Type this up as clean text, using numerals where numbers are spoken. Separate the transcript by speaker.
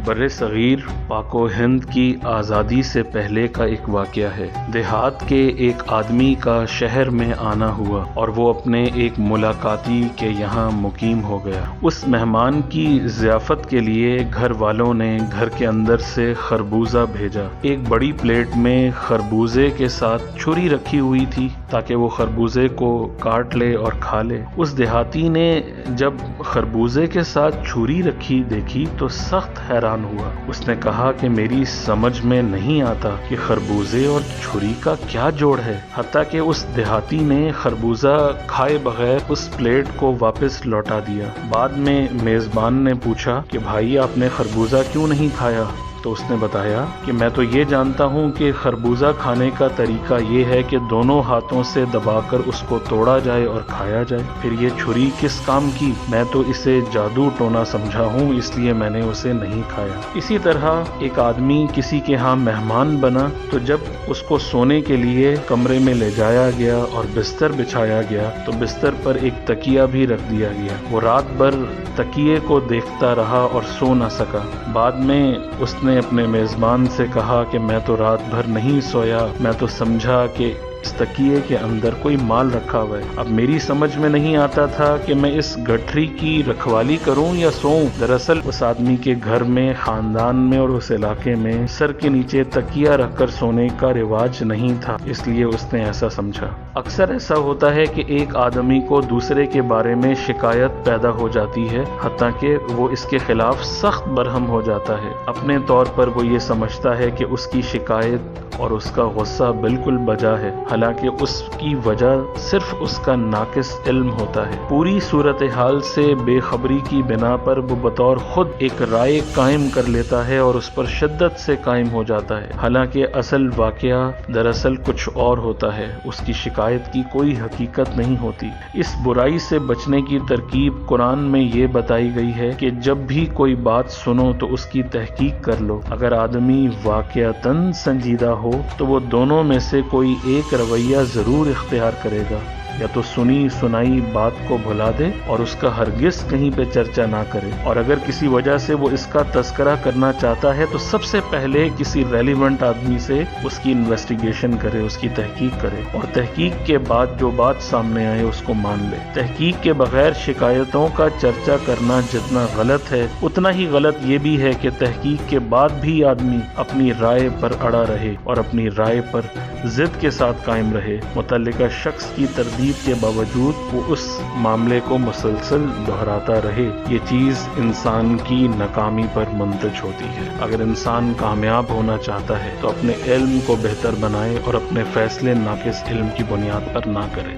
Speaker 1: بر صغیر پاک و ہند کی آزادی سے پہلے کا ایک واقعہ ہے۔ دیہات کے ایک آدمی کا شہر میں آنا ہوا اور وہ اپنے ایک ملاقاتی کے یہاں مقیم ہو گیا۔ اس مہمان کی ضیافت کے لیے گھر والوں نے گھر کے اندر سے خربوزہ بھیجا۔ ایک بڑی پلیٹ میں خربوزے کے ساتھ چھری رکھی ہوئی تھی تاکہ وہ خربوزے کو کاٹ لے اور کھا لے۔ اس دیہاتی نے جب خربوزے کے ساتھ چھری رکھی دیکھی تو سخت حیران ہوا۔ اس نے کہا کہ میری سمجھ میں نہیں آتا کہ خربوزے اور چھری کا کیا جوڑ ہے، حتیٰ کہ اس دیہاتی نے خربوزہ کھائے بغیر اس پلیٹ کو واپس لوٹا دیا۔ بعد میں میزبان نے پوچھا کہ بھائی آپ نے خربوزہ کیوں نہیں کھایا؟ تو اس نے بتایا کہ میں تو یہ جانتا ہوں کہ خربوزہ کھانے کا طریقہ یہ ہے کہ دونوں ہاتھوں سے دبا کر اس کو توڑا جائے اور کھایا جائے، پھر یہ چھری کس کام کی؟ میں تو اسے جادو ٹونا سمجھا ہوں، اس لیے میں نے اسے نہیں کھایا۔ اسی طرح ایک آدمی کسی کے ہاں مہمان بنا تو جب اس کو سونے کے لیے کمرے میں لے جایا گیا اور بستر بچھایا گیا تو بستر پر ایک تکیہ بھی رکھ دیا گیا۔ وہ رات بھر تکیے کو دیکھتا رہا اور سو نہ سکا۔ بعد میں اس نے اپنے میزبان سے کہا کہ میں تو رات بھر نہیں سویا، میں تو سمجھا کہ اس تکیے کے اندر کوئی مال رکھا ہوا ہے۔ اب میری سمجھ میں نہیں آتا تھا کہ میں اس گٹھری کی رکھوالی کروں یا سوؤں۔ دراصل اس آدمی کے گھر میں، خاندان میں اور اس علاقے میں سر کے نیچے تکیہ رکھ کر سونے کا رواج نہیں تھا، اس لیے اس نے ایسا سمجھا۔ اکثر ایسا ہوتا ہے کہ ایک آدمی کو دوسرے کے بارے میں شکایت پیدا ہو جاتی ہے، حتیٰ کہ وہ اس کے خلاف سخت برہم ہو جاتا ہے۔ اپنے طور پر وہ یہ سمجھتا ہے کہ اس کی شکایت اور اس کا غصہ بالکل بجا ہے، حالانکہ اس کی وجہ صرف اس کا ناقص علم ہوتا ہے۔ پوری صورتحال سے بے خبری کی بنا پر وہ بطور خود ایک رائے قائم کر لیتا ہے اور اس پر شدت سے قائم ہو جاتا ہے، حالانکہ اصل واقعہ دراصل کچھ اور ہوتا ہے۔ اس کی شکایت کی کوئی حقیقت نہیں ہوتی۔ اس برائی سے بچنے کی ترکیب قرآن میں یہ بتائی گئی ہے کہ جب بھی کوئی بات سنو تو اس کی تحقیق کر لو۔ اگر آدمی واقعتاً سنجیدہ ہو تو وہ دونوں میں سے کوئی ایک رویہ ضرور اختیار کرے گا، یا تو سنی سنائی بات کو بھلا دے اور اس کا ہرگز کہیں پہ چرچا نہ کرے، اور اگر کسی وجہ سے وہ اس کا تذکرہ کرنا چاہتا ہے تو سب سے پہلے کسی ریلیونٹ آدمی سے اس کی انویسٹیگیشن کرے، اس کی تحقیق کرے، اور تحقیق کے بعد جو بات سامنے آئے اس کو مان لے۔ تحقیق کے بغیر شکایتوں کا چرچا کرنا جتنا غلط ہے اتنا ہی غلط یہ بھی ہے کہ تحقیق کے بعد بھی آدمی اپنی رائے پر اڑا رہے اور اپنی رائے پر ضد کے ساتھ قائم رہے، متعلقہ شخص کی تردید کے باوجود وہ اس معاملے کو مسلسل دہراتا رہے۔ یہ چیز انسان کی ناکامی پر منتج ہوتی ہے۔ اگر انسان کامیاب ہونا چاہتا ہے تو اپنے علم کو بہتر بنائے اور اپنے فیصلے ناقص علم کی بنیاد پر نہ کرے۔